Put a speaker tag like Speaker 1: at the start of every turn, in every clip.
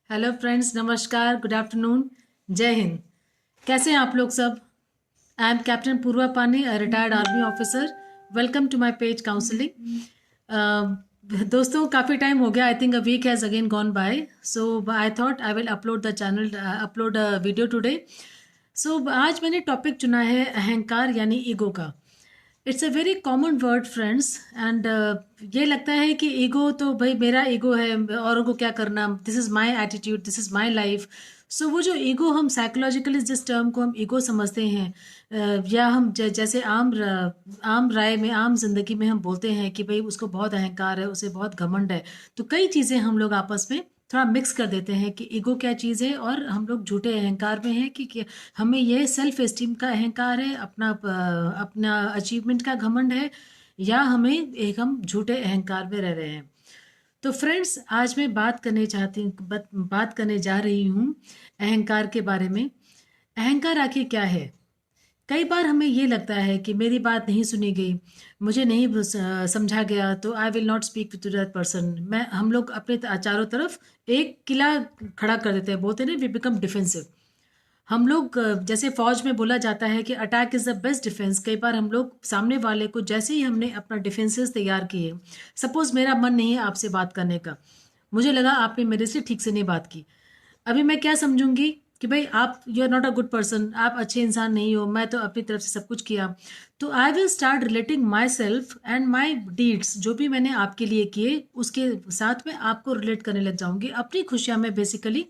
Speaker 1: Hello friends, नमस्कार, good afternoon, जय हिंद। कैसे हैं आप लोग सब? I am captain Purva Pani, a retired army officer. Welcome to my page counselling. दोस्तों, काफ़ी टाइम हो गया। I think a week has again gone by, so I thought I will upload a video today. So आज मैंने topic चुना है अहंकार यानी ईगो का। It's a very common word friends, and ये लगता है कि ईगो तो भाई मेरा ईगो है, औरों को क्या करना, this is my attitude, this is my life. So वो जो ईगो, हम साइकोलॉजिकली जिस टर्म को हम ईगो समझते हैं, या हम जैसे आम राय में, आम जिंदगी में हम बोलते हैं कि भाई उसको बहुत अहंकार है, उसे बहुत घमंड है। तो कई चीज़ें हम लोग आपस में थोड़ा मिक्स कर देते हैं कि ईगो क्या चीज़ है, और हम लोग झूठे अहंकार में हैं कि हमें ये सेल्फ एस्टीम का अहंकार है, अपना अचीवमेंट का घमंड है, या हमें एक हम झूठे अहंकार में रह रहे हैं। तो फ्रेंड्स, आज मैं बात करने जा रही हूँ अहंकार के बारे में। अहंकार आखिर क्या है? कई बार हमें ये लगता है कि मेरी बात नहीं सुनी गई, मुझे नहीं समझा गया, तो I will not speak to that person. हम लोग अपने चारों तरफ एक किला खड़ा कर देते हैं, बोलते हैं ना, वी बिकम डिफेंसिव। हम लोग जैसे फौज में बोला जाता है कि attack is the best defence. कई बार हम लोग सामने वाले को, जैसे ही हमने अपना डिफेंसेस तैयार किए, सपोज मेरा मन नहीं है आपसे बात करने का, मुझे लगा आपने मेरे से ठीक से नहीं बात की, अभी मैं क्या समझूंगी कि भाई आप, you are not a good person, आप अच्छे इंसान नहीं हो, मैं तो अपनी तरफ से सब कुछ किया। तो I will start relating my self and my deeds, जो भी मैंने आपके लिए किए उसके साथ में आपको रिलेट करने लग जाऊंगी। अपनी खुशियां मैं बेसिकली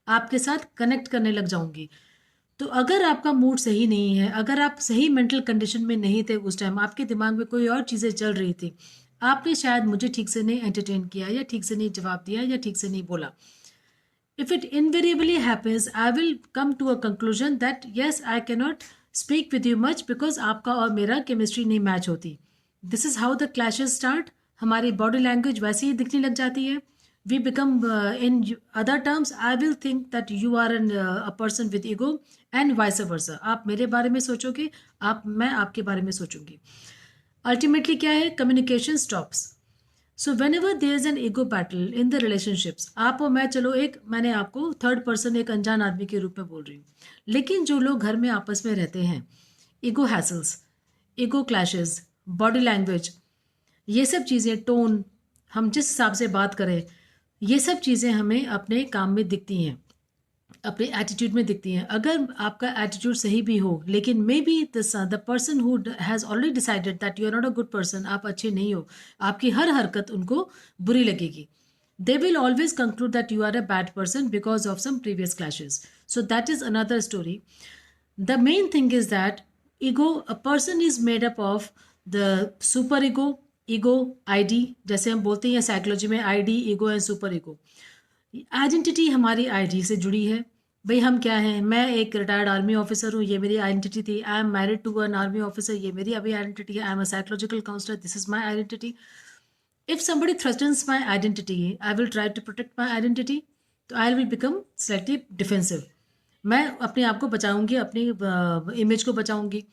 Speaker 1: आपके साथ कनेक्ट करने लग जाऊंगी। तो अगर आपका मूड सही नहीं है, अगर आप सही मेंटल कंडीशन में नहीं थे उस टाइम, आपके दिमाग में कोई और चीज़ें चल रही थी, आपने शायद मुझे ठीक से नहीं एंटरटेन किया, या ठीक से नहीं जवाब दिया, या ठीक से नहीं बोला। If it invariably happens, I will come to a conclusion that yes, I cannot speak with you much because आपका और मेरा केमिस्ट्री नहीं मैच होती। This is how the clashes start. हमारी बॉडी लैंग्वेज वैसे ही दिखने लग जाती है। We become, in other terms, I will think that you are a person with ego and vice versa. आप मेरे बारे में सोचोगे, मैं आपके बारे में सोचूंगी। अल्टीमेटली क्या है? Communication stops. So when ever there is an ego battle in the relationships, आप और मैं, चलो एक, मैंने आपको थर्ड पर्सन, एक अनजान आदमी के रूप में बोल रही हूँ, लेकिन जो लोग घर में आपस में रहते हैं, ego hassles, ego clashes, body language, ये सब चीज़ें, टोन, हम जिस हिसाब से बात करें, ये सब चीज़ें हमें अपने काम में दिखती हैं, अपने एटीट्यूड में दिखती हैं। अगर आपका एटीट्यूड सही भी हो, लेकिन maybe the person who has already decided that you are not a good person, आप अच्छे नहीं हो, आपकी हर हरकत उनको बुरी लगेगी। They will always conclude that you are a bad person because of some previous clashes. So that is another story. The main thing is that ego, a person is made up of the super ego, ego, id, जैसे हम बोलते हैं psychology में, id, ego and super ego. Identity हमारी id से जुड़ी है। भाई हम क्या हैं? मैं एक रिटायर्ड आर्मी ऑफिसर हूँ, ये मेरी आइडेंटिटी थी। I am married to an army officer, ये मेरी अभी आइडेंटिटी है। I am a psychological counsellor, this is my identity. If somebody threatens my identity, I will try to protect my identity, तो I will become slightly defensive. मैं अपने आप को बचाऊंगी, अपनी इमेज को बचाऊंगी।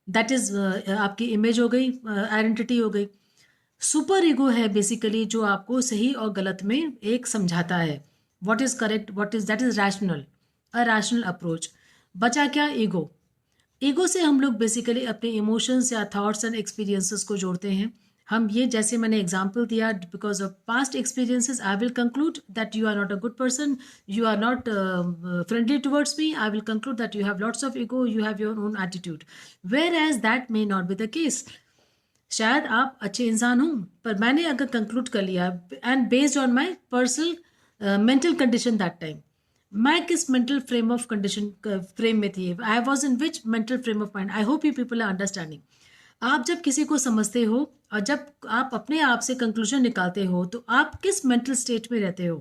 Speaker 1: दैट इज आपकी इमेज हो गई, आइडेंटिटी हो गई। सुपर ईगो है बेसिकली जो आपको सही और गलत में एक समझाता है, what is correct, what is, that is rational, a rational approach. बचा क्या? ईगो। ईगो से हम लोग बेसिकली अपने इमोशंस या थॉट्स एंड एक्सपीरियंसेस को जोड़ते हैं। हम ये, जैसे मैंने एग्जांपल दिया, because of past experiences I will conclude that you are not a good person, you are not friendly towards me, I will conclude that you have lots of ego, you have your own attitude, whereas that may not be the case. शायद आप अच्छे इंसान हो, पर मैंने अगर conclude कर लिया, and based on my personal mental condition that time, मैं किस mental frame of condition frame में थी, I was in which mental frame of mind, I hope you people are understanding. आप जब किसी को समझते हो, और जब आप अपने आप से कंक्लूजन निकालते हो, तो आप किस मेंटल स्टेट में रहते हो?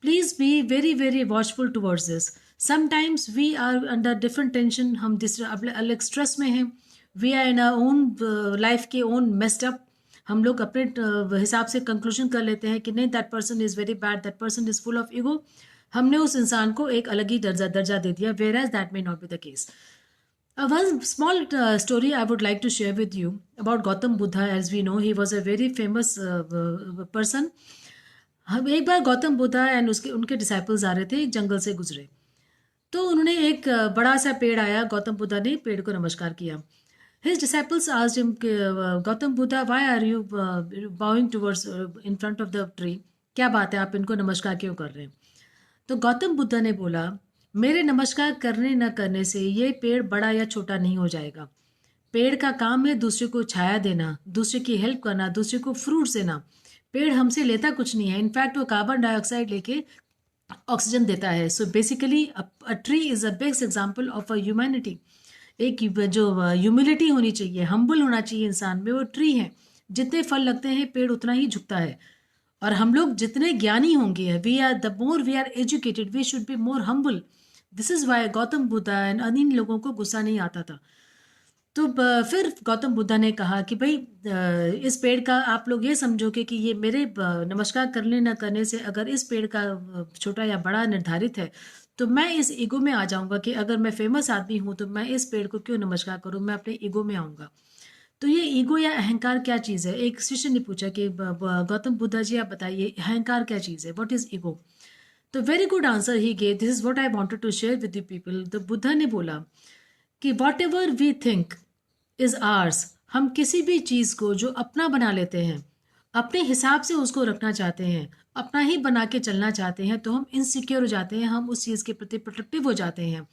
Speaker 1: Please be very very watchful towards this. Sometimes we are under different tension, हम अलग स्ट्रेस में हैं, we are in our own life के ओन मेस्ड अप। हम लोग अपने हिसाब से कंक्लूजन कर लेते हैं कि नहीं, that person is very bad, that person is full of ego. हमने उस इंसान को एक अलग ही दर्जा दे दिया, whereas that may not be the case. One small story I would like to share with you about Gautam Buddha. As we know, he was a very famous person. हम एक बार गौतम बुद्धा एंड उसके उनके disciples आ रहे थे, एक जंगल से गुजरे। तो उन्होंने एक बड़ा सा पेड़ आया, गौतम बुद्धा ने पेड़ को नमस्कार किया। His disciples asked him, Gautam Buddha why are you bowing towards in front of the tree? क्या बात है, आप इनको नमस्कार क्यों कर रहे हैं? तो गौतम बुद्धा ने बोला, मेरे नमस्कार करने न करने से ये पेड़ बड़ा या छोटा नहीं हो जाएगा। पेड़ का काम है दूसरे को छाया देना, दूसरे की हेल्प करना, दूसरे को फ्रूट्स देना। पेड़ हमसे लेता कुछ नहीं है, इनफैक्ट वो कार्बन डाइऑक्साइड लेके ऑक्सीजन देता है। So basically a tree is a best example of a humanity. एक जो ह्यूमिलिटी होनी चाहिए, हम्बल होना चाहिए इंसान में, वो ट्री है। जितने फल लगते हैं पेड़ उतना ही झुकता है। और हम लोग जितने ज्ञानी होंगे, we are the more we are educated, we should be more humble. This is why Gautam Buddha and इन लोगों को गुस्सा नहीं आता था। तो फिर गौतम बुद्धा ने कहा कि भाई इस पेड़ का आप लोग ये समझोगे कि ये मेरे नमस्कार करने न करने से अगर इस पेड़ का छोटा या बड़ा निर्धारित है, तो मैं इस ईगो में आ जाऊंगा कि अगर मैं फेमस आदमी हूं तो मैं इस पेड़ को क्यों नमस्कार करूं, मैं अपने ईगो में आऊंगा। तो ये ईगो या अहंकार क्या चीज़ है? एक शिष्य ने पूछा कि गौतम बुद्धा जी आप बताइए अहंकार क्या चीज़ है, व्हाट इज ईगो? तो very good answer he gave, this is what I wanted to share with you people. तो बुद्धा ने बोला कि whatever we think is ours, हम किसी भी चीज़ को जो अपना बना लेते हैं, अपने हिसाब से उसको रखना चाहते हैं, अपना ही बना के चलना चाहते हैं, तो हम इनसिक्योर हो जाते हैं, हम उस चीज़ के प्रति प्रोटेक्टिव हो जाते हैं,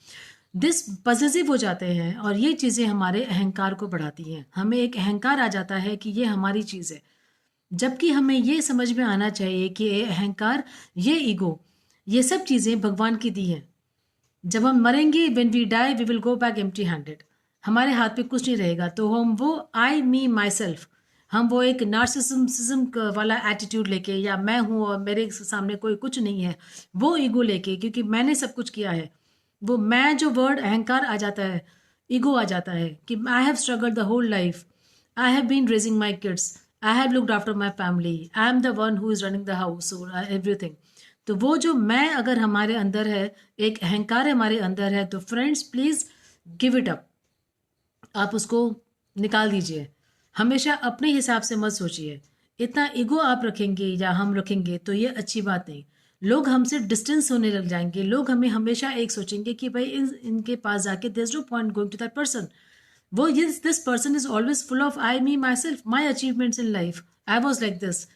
Speaker 1: डिस पॉजिटिव हो जाते हैं, और ये चीज़ें हमारे अहंकार को बढ़ाती हैं। हमें एक अहंकार आ जाता है कि ये हमारी चीज़ है, जबकि हमें ये समझ में आना चाहिए कि ये अहंकार, ये ईगो, ये सब चीज़ें भगवान की दी हैं। जब हम मरेंगे, when we die we will go back empty handed, हमारे हाथ पे कुछ नहीं रहेगा। तो हम वो आई मी माई सेल्फ, हम वो एक नार्सिसिज्म वाला एटीट्यूड लेके, या मैं हूँ और मेरे सामने कोई कुछ नहीं है, वो ईगो लेके, क्योंकि मैंने सब कुछ किया है, वो मैं जो वर्ड अहंकार आ जाता है, ईगो आ जाता है कि I have struggled the whole life, I have been raising my kids, I have looked after my family, I am the one who is running the house, everything. तो वो जो मैं अगर हमारे अंदर है, एक अहंकार हमारे अंदर है, तो friends please give it up, आप उसको निकाल दीजिए। हमेशा अपने हिसाब से मत सोचिए। इतना ईगो आप रखेंगे या हम रखेंगे तो ये अच्छी बात नहीं। लोग हमसे डिस्टेंस होने लग जाएंगे, लोग हमें हमेशा एक सोचेंगे कि भाई इनके पास जाके there is no point going to that person, वो this person is always full of I me my self, my achievements in life, I was like this,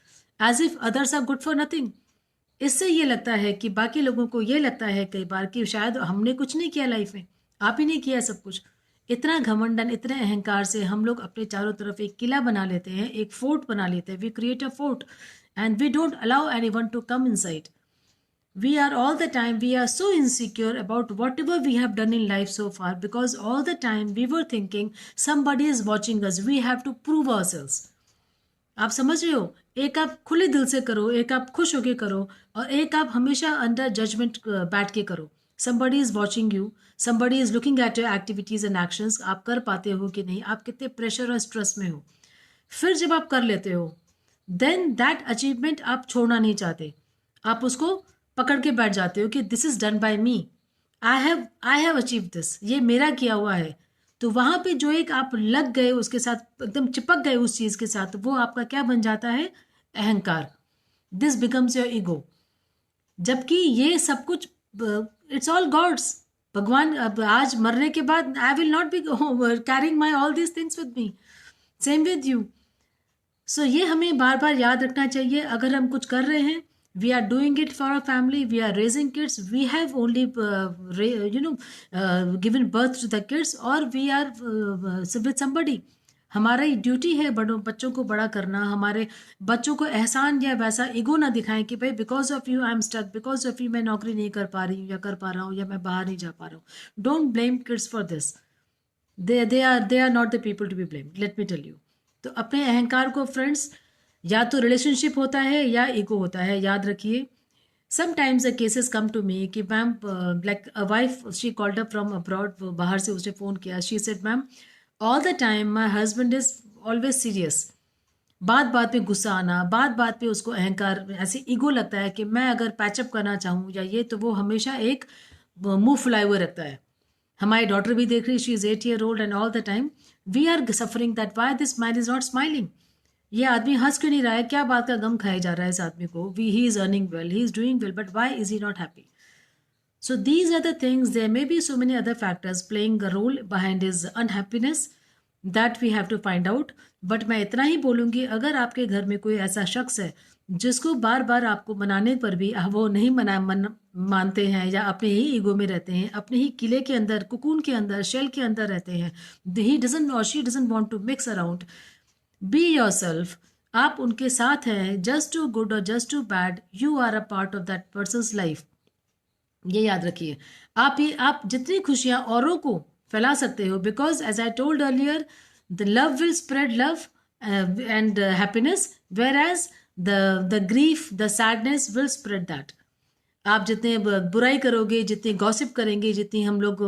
Speaker 1: as if others are good for nothing. इससे ये लगता है कि बाकी लोगों को ये लगता है कई बार कि शायद हमने कुछ नहीं किया लाइफ में, आप ही नहीं किया सब कुछ। इतना घमंडन, इतने अहंकार से हम लोग अपने चारों तरफ एक किला बना लेते हैं, एक फोर्ट बना लेते हैं, we create a fort and we don't allow anyone to come inside. We are all the time, we are so insecure about whatever we have done in life so far, because all the time we were thinking somebody is watching us, we have to prove ourselves। आप समझ रहे हो? एक आप खुले दिल से करो, एक आप खुश होके करो, और एक आप हमेशा अंडर जजमेंट बैठ के करो। somebody is watching you, somebody is looking at your activities and actions, आप कर पाते हो कि नहीं, आप कितने प्रेशर और स्ट्रेस में हो। फिर जब आप कर लेते हो, देन दैट अचीवमेंट आप छोड़ना नहीं चाहते, आप उसको पकड़ के बैठ जाते हो कि this is done by me, I have achieve this, ये मेरा किया हुआ है। तो वहां पे जो एक आप लग गए उसके साथ, एकदम चिपक गए उस चीज के साथ, वो आपका क्या बन जाता है? अहंकार। This becomes your ego. जबकि ये सब कुछ इट्स ऑल गॉड्स। भगवान, अब आज मरने के बाद I will not be carrying my all these things with me, same with you. So ये हमें बार बार याद रखना चाहिए। अगर हम कुछ कर रहे हैं, we are doing it for our family, we are raising kids, we have only given birth to the kids, or we are with somebody। हमारी ड्यूटी है बच्चों को बड़ा करना। हमारे बच्चों को एहसान या वैसा ईगो ना दिखाएं कि भाई because of you I am stuck, because of you मैं नौकरी नहीं कर पा रही हूँ या कर पा रहा हूँ, या मैं बाहर नहीं जा पा रहा हूँ। Don't blame kids for this, they are not the people to be blamed, let me tell you। तो अपने अहंकार को फ्रेंड्स, या तो रिलेशनशिप होता है या ईगो होता है, याद रखिए। Sometimes the cases come to me कि ma'am, like a wife, she called up from abroad, बाहर से उसने फ़ोन किया, she said ma'am all the time my husband is always serious. बात बात पे गुस्सा आना, बात बात पे उसको अहंकार, ऐसे ईगो लगता है कि मैं अगर पैचअप करना चाहूँ या ये, तो वो हमेशा एक मुंह फुलाए हुए रखता है। हमारी डॉटर भी देख रही, she is 8 year old, and all the time we are suffering that why this man is not smiling. ये आदमी हंस क्यों नहीं रहा है, क्या बात का गम खाया जा रहा है इस आदमी को, we he is earning well, he is doing well, but why is he not happy? So these are the things. There may be so many other factors playing a role behind his unhappiness that we have to find out. But मैं इतना ही बोलूँगी, अगर आपके घर में कोई ऐसा शख्स है जिसको बार बार आपको मनाने पर भी वो नहीं मानते हैं, या अपने ही ईगो में रहते हैं, अपने ही किले के अंदर, कुकून के अंदर, शेल के अंदर रहते हैं, ही डजंट और she doesn't want to mix around, be yourself. आप उनके साथ हैं, जस्ट टू गुड और just to bad, you are a part of that person's life. ये याद रखिए। आप जितनी खुशियां औरों को फैला सकते हो, because as I told earlier, the love will spread love and happiness, whereas the grief, the sadness will spread that. आप जितने बुराई करोगे, जितनी गॉसिप करेंगे, जितनी हम लोग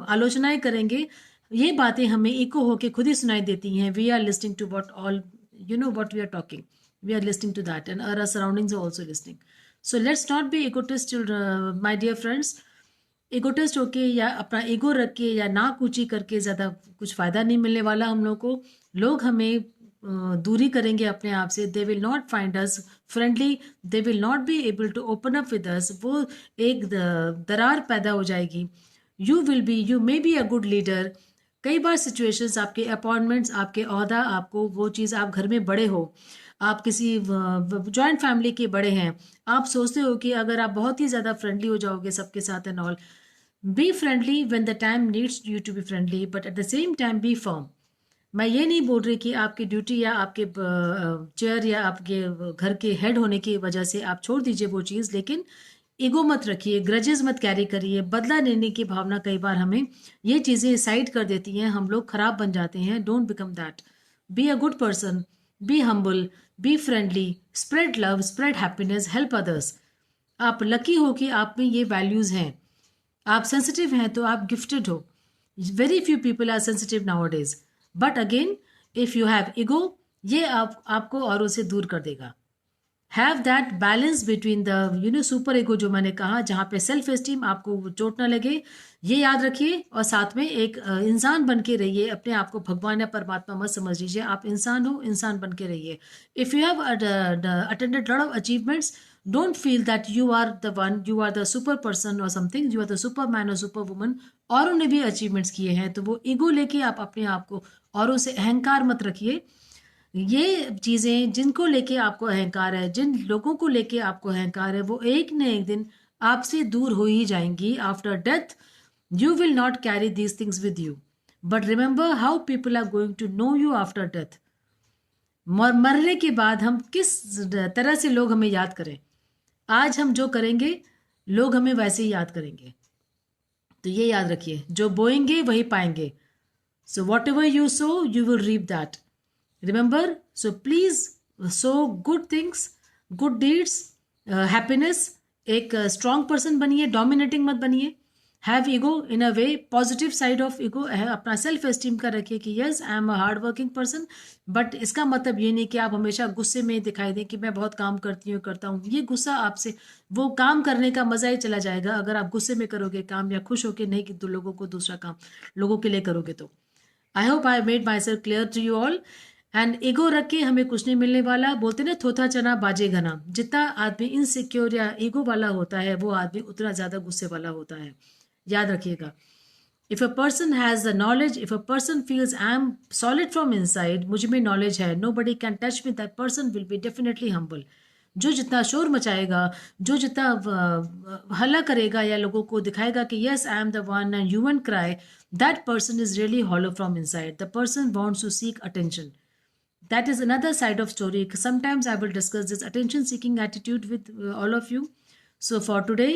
Speaker 1: आलोचनाएं करेंगे, ये बातें हमें इको होके खुद ही सुनाई देती हैं। We are listening to what all what we are talking, we are listening to that, and our surroundings are also listening. So let's not be egotist, my dear friends. एगोटिस्ट होके या अपना ईगो रख के या ना कूची करके ज़्यादा कुछ फ़ायदा नहीं मिलने वाला हम लोग को। लोग हमें दूरी करेंगे अपने आप से, they will not find us friendly, they will not be able to open up with us, वो एक दरार पैदा हो जाएगी। You may be a good leader. कई बार सिचुएशंस, आपके अपॉइंटमेंट्स, आपके ओहदा, आपको वो चीज़, आप घर में बड़े हो, आप किसी जॉइंट फैमिली के बड़े हैं, आप सोचते हो कि अगर आप बहुत ही ज़्यादा फ्रेंडली हो जाओगे सबके साथ and all, be friendly when the time needs you to be friendly, but at the same time be firm. मैं ये नहीं बोल रही कि आपकी ड्यूटी या आपके चेयर या आपके घर के हेड होने की वजह से आप छोड़ दीजिए वो चीज़, लेकिन ईगो मत रखिए, ग्रजेस मत कैरी करिए। बदला लेने की भावना कई बार हमें ये चीज़ें साइड कर देती हैं, हम लोग खराब बन जाते हैं। Don't become that. B a good person, B humble, be friendly, spread love, spread happiness, help others. आप लकी हो कि आप में ये वैल्यूज़ हैं। आप सेंसिटिव हैं तो आप गिफ्टेड हो। Very few people are sensitive nowadays, but again if you have ego, ये आपको औरों से दूर कर देगा। Have that balance between the super ego, जो मैंने कहा, जहाँ पे सेल्फ एस्टीम आपको चोट ना लगे, ये याद रखिए। और साथ में एक इंसान बन के रहिए, अपने आप को भगवान या परमात्मा मत समझ लीजिए, आप इंसान हो, इंसान बन के रहिए। If you have attended lot of achievements, don't feel that you are the one, you are the super person और something, you are the super man और सुपर वुमन। औरों ने भी अचीवमेंट्स किए हैं, तो वो ईगो लेके आप अपने आप को, औरों से अहंकार मत रखिए। ये चीज़ें जिनको लेके आपको अहंकार है, जिन लोगों को लेके आपको अहंकार है, वो एक न एक दिन आपसे दूर हो ही जाएंगी। After death you will not carry these things with you, but remember how people are going to know you after death. मरने के बाद हम किस तरह से लोग हमें याद करें, आज हम जो करेंगे लोग हमें वैसे ही याद करेंगे। तो ये याद रखिए, जो बोएंगे वही पाएंगे। So whatever you sow you will reap that. Remember, so please sow good things, good deeds, happiness. एक स्ट्रॉन्ग पर्सन बनिए, डोमिनेटिंग मत बनिए। Have ego in a way, positive side of ego है, अपना सेल्फ एस्टीम का रखिए कि yes I am a hard working person. But इसका मतलब ये नहीं कि आप हमेशा गुस्से में दिखाई दें कि मैं बहुत काम करती हूँ, करता हूँ। ये गुस्सा आपसे, वो काम करने का मजा ही चला जाएगा अगर आप गुस्से में करोगे काम, या खुश होकर नहीं कि दो लोगों को दूसरा काम लोगों के लिए करोगे तो। I hope I made myself clear to you all. And ego रख के हमें कुछ नहीं मिलने वाला। बोलते ना, थोथा चना बाजे घना। जितना आदमी इनसिक्योर या ईगो वाला होता है, वो आदमी उतना ज़्यादा गुस्से वाला होता है। याद रखिएगा, if a person has the knowledge, if a person feels I am solid from inside, मुझ में नॉलेज है, nobody can touch me, that person will be definitely humble. जो जितना शोर मचाएगा, जो जितना हल्ला करेगा या लोगों को दिखाएगा कि yes I am the one and you one cry, that person is really hollow from inside. The person wants to seek attention. That is another side of story. Sometimes I will discuss this attention seeking attitude with all of you. So for today,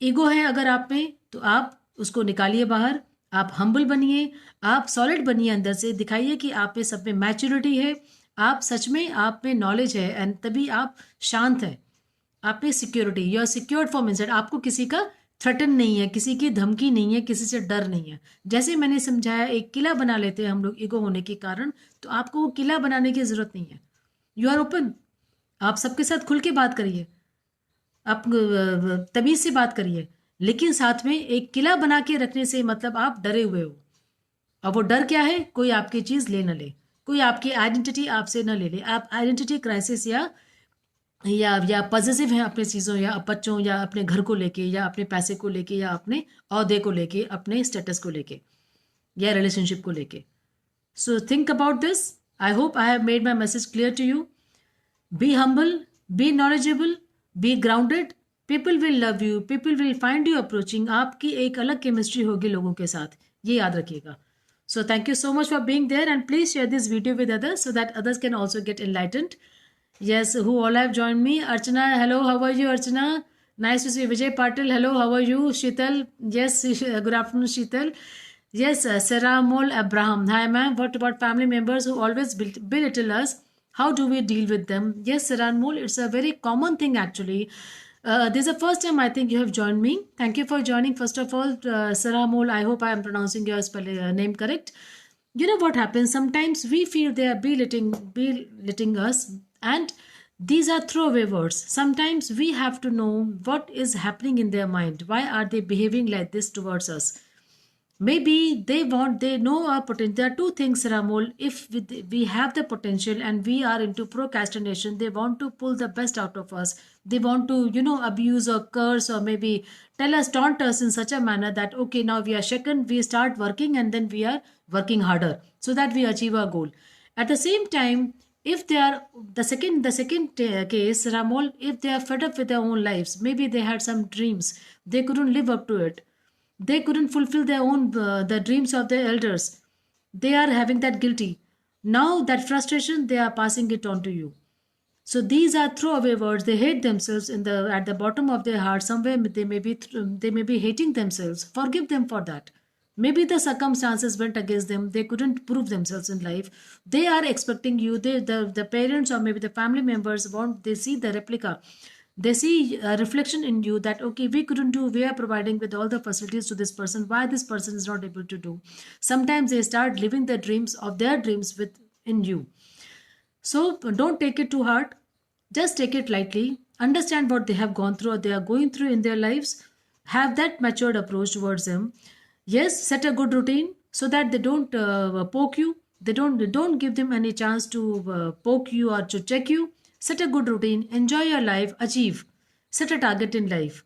Speaker 1: ego है अगर आप में तो आप उसको निकालिए बाहर। आप हम्बल बनिए, आप सॉलिड बनिए, अंदर से दिखाइए कि आप में सब में मैच्योरिटी है, आप सच में आप में नॉलेज है, एंड तभी आप शांत हैं। आप में security, you are secured from inside. आपको किसी का थ्रेटन नहीं है, किसी की धमकी नहीं है, किसी से डर नहीं है। जैसे मैंने समझाया, एक किला बना लेते हैं हम लोग ईगो होने के कारण, तो आपको वो किला बनाने की जरूरत नहीं है। यू आर ओपन, आप सबके साथ खुल के बात करिए, आप तमीज से बात करिए, लेकिन साथ में एक किला बना के रखने से मतलब आप डरे हुए हो। अब वो डर क्या है, कोई आपकी चीज ले न ले, कोई आपकी आइडेंटिटी आपसे न ले ले। आप आइडेंटिटी क्राइसिस या पॉसेसिव हैं अपने चीज़ों या बच्चों या अपने घर को लेके या अपने पैसे को लेके या अपने ओहदे को लेके, अपने स्टेटस को लेके या रिलेशनशिप को लेके। So think about this. I hope I have made my message clear to you. Be humble, be knowledgeable, be grounded. People will love you, people will find you approaching. आपकी एक अलग chemistry होगी लोगों के साथ, ये याद रखिएगा। So thank you so much for being there, and please share this video with others so that others can also get enlightened. Yes, who all have joined me? Archana, hello, how are you, Archana? Nice to see you. Vijay Patil, hello, how are you? Sheetal, yes, good afternoon, Sheetal. Yes, Sarah Mol Abraham, hi ma'am. What about family members who always belittle us? How do we deal with them? Yes, Sarah Mol, it's a very common thing actually. This is the first time I think you have joined me. Thank you for joining. First of all, Sarah Mol, I hope I am pronouncing your name correct. You know what happens? Sometimes we feel they are belittling us, and these are throwaway words. Sometimes we have to know what is happening in their mind. Why are they behaving like this towards us? Maybe they know our potential. There are two things, Ramol. If we have the potential and we are into procrastination, they want to pull the best out of us. They want to, abuse or curse or maybe taunt us in such a manner that, okay, now we are shaken, we start working and then we are working harder so that we achieve our goal. At the same time, if they are the second case, Ramol, if they are fed up with their own lives, maybe they had some dreams, they couldn't live up to it. They couldn't fulfill their own the dreams of their elders. They are having that guilty. Now that frustration, they are passing it on to you. So these are throwaway words. They hate themselves at the bottom of their heart. Somewhere they may be hating themselves. Forgive them for that. Maybe the circumstances went against them. They couldn't prove themselves in life. They are expecting you. The parents or maybe the family members they see the replica. They see a reflection in you that, okay, we couldn't do, we are providing with all the facilities to this person. Why this person is not able to do? Sometimes they start living their dreams in you. So don't take it too hard. Just take it lightly. Understand what they have gone through or they are going through in their lives. Have that matured approach towards them. Yes, set a good routine so that they don't poke you. They don't give them any chance to poke you or to check you. Set a good routine, enjoy your life, achieve. Set a target in life.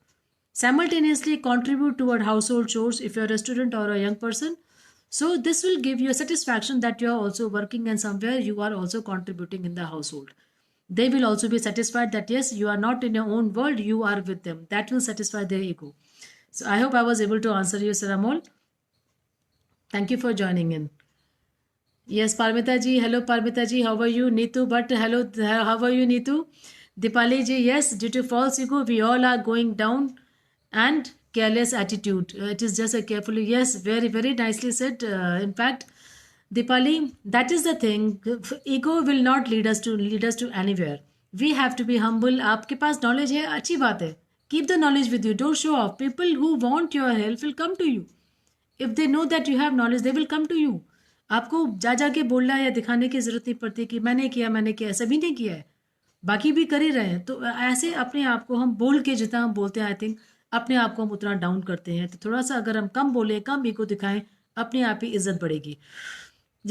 Speaker 1: Simultaneously contribute toward household chores if you're a student or a young person. So this will give you a satisfaction that you are also working and somewhere you are also contributing in the household. They will also be satisfied that yes, you are not in your own world, you are with them. That will satisfy their ego. So I hope I was able to answer you, Saramol. Thank you for joining in. Yes, Parmita ji. Hello, Parmita ji. How are you? Neetu, but hello. How are you, Neetu? Dipali ji. Yes, due to false ego, we all are going down and careless attitude. It is just a carefully. Yes, very, very nicely said. In fact, Dipali, that is the thing. Ego will not lead us to anywhere. We have to be humble. आपके पास knowledge है, अच्छी बात है. Keep the knowledge with you. Don't show off. People who want your help will come to you. If they know that you have knowledge, they will come to you. आपको जा के बोलना या दिखाने की जरूरत नहीं पड़ती कि मैंने किया, सभी ने किया है, बाकी भी कर ही रहे हैं. तो ऐसे अपने आप को हम बोल के जितना हम बोलते हैं, आई थिंक अपने आप को हम उतना डाउन करते हैं. तो थोड़ा सा अगर हम कम बोले, कम ईगो दिखाएं, अपने आप ही इज्जत बढ़ेगी.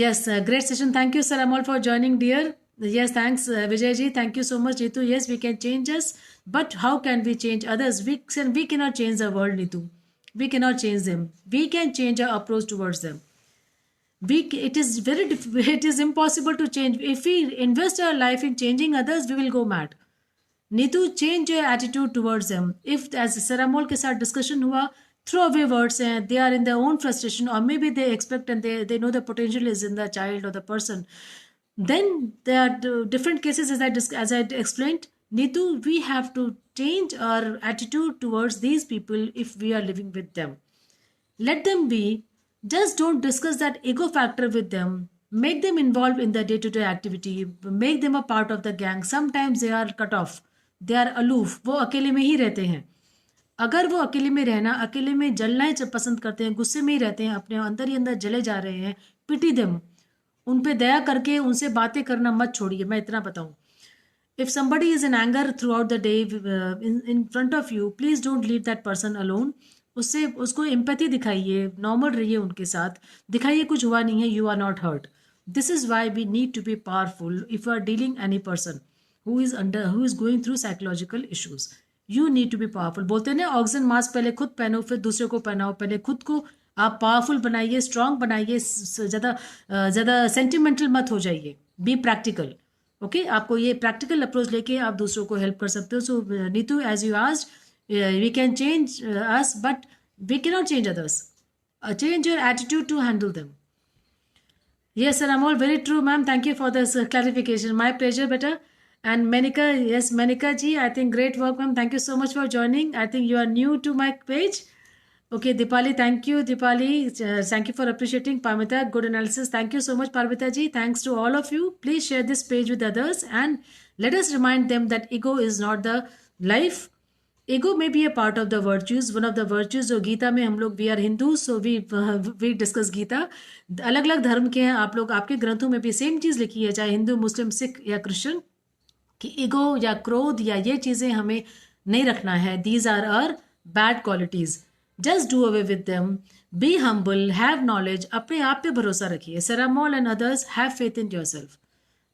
Speaker 1: Yes, great session. Thank you sir Amol for joining dear. Yes, thanks Vijay ji. Thank you so much, Neetu. Yes, we can change us, but how can we change others? We cannot change the world, Neetu. We cannot change them. We can change our approach towards them. It is impossible to change. If we invest our life in changing others, we will go mad. Neetu, change your attitude towards them. If as Saramol ke sath discussion hua, throw away words and they are in their own frustration, or maybe they expect and they know the potential is in the child or the person. Then there are different cases as I explained. Neetu, we have to change our attitude towards these people if we are living with them. Let them be. Just don't discuss that ego factor with them. Make them involved in the day-to-day activity. Make them a part of the gang. Sometimes they are cut off. They are aloof. वो अकेले में ही रहते हैं. अगर वो अकेले में रहना, अकेले में जलना ही पसंद करते हैं, गुस्से में ही रहते हैं, अपने अंदर ही अंदर जले जा रहे हैं, pity them. उन पे दया करके उनसे बातें करना मत छोड़िए. मैं इतना बताऊं. If somebody is in anger throughout the day in front of you, please don't leave that person alone. उसको एम्पैथी दिखाइए, नॉर्मल रहिए उनके साथ, दिखाइए कुछ हुआ नहीं है, you are not hurt. This is why we need to be powerful if you are dealing any person who is going through psychological issues. You need to be powerful. बोलते हैं ना, ऑक्सीजन मास्क पहले खुद पहनो फिर दूसरे को पहनाओ. पहले खुद को आप पावरफुल बनाइए, स्ट्रांग बनाइए, ज़्यादा सेंटिमेंटल मत हो जाइए. Be practical. ओके, आपको ये प्रैक्टिकल अप्रोच लेके आप दूसरों को हेल्प कर सकते हो. So Neetu, as you asked, we can change us but we can not change others. Change your attitude to handle them. Yes, sir, I'm all very true, ma'am. Thank you for this clarification. My pleasure, better. And Manika, yes, Manika ji, I think great work, ma'am. Thank you so much for joining. I think you are new to my page. Okay, Dipali, thank you, Dipali. Thank you for appreciating. Parmita, good analysis. Thank you so much, Parmita ji. Thanks to all of you. Please share this page with others and let us remind them that ego is not the life. Ego may be a part of the virtues. One of the virtues जो गीता में हम लोग, we are Hindu, so we discuss Gita. अलग अलग धर्म के हैं आप लोग, आपके ग्रंथों में भी सेम चीज़ लिखी है, चाहे हिंदू, मुस्लिम, सिख या क्रिश्चियन, कि ईगो या क्रोध या ये चीज़ें हमें नहीं रखना है. These are are bad qualities. Just do away with them. Be humble, have knowledge, अपने आप पे भरोसा रखिए. सेरामोल and others, have faith in your self.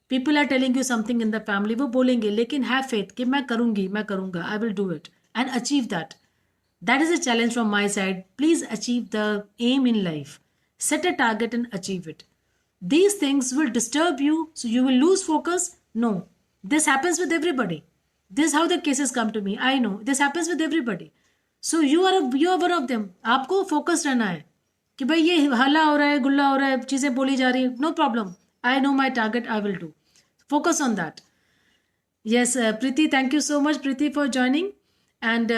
Speaker 1: People are telling you something in the family, वो बोलेंगे, लेकिन हैव फेथ कि मैं करूँगी, मैं करूँगा, I will do it and achieve that. That is a challenge from my side. Please achieve the aim in life. Set a target and achieve it. These things will disturb you, so you will lose focus. No, this happens with everybody. This is how the cases come to me. I know this happens with everybody. So you are one of them. आपको focus रहना है कि भाई ये हल्ला हो रहा है, गुल्ला हो रहा है, चीज़ें बोली जा रही है. No problem. I know my target. I will do. Focus on that. Yes, Preeti, thank you so much, Preeti, for joining. And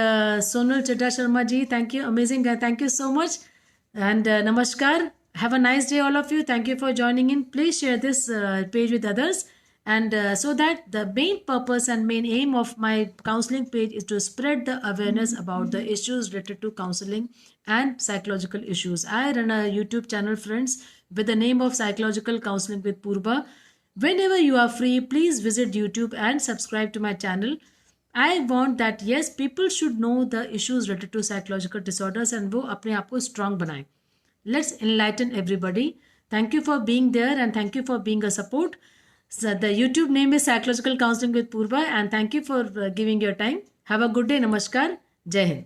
Speaker 1: Sonal Chadda Sharma ji, thank you, amazing, thank you so much. And namaskar, have a nice day all of you. Thank you for joining in. Please share this page with others, and so that the main purpose and main aim of my counseling page is to spread the awareness about the issues related to counseling and psychological issues. I run a YouTube channel, friends, with the name of Psychological Counseling with Purba. Whenever you are free, please visit YouTube and subscribe to my channel. I want that, yes, people should know the issues related to psychological disorders and वो अपने आप को strong बनाएं. Let's enlighten everybody. Thank you for being there and thank you for being a support. So the YouTube name is Psychological Counseling with Purva, and thank you for giving your time. Have a good day. Namaskar. Jai Hind.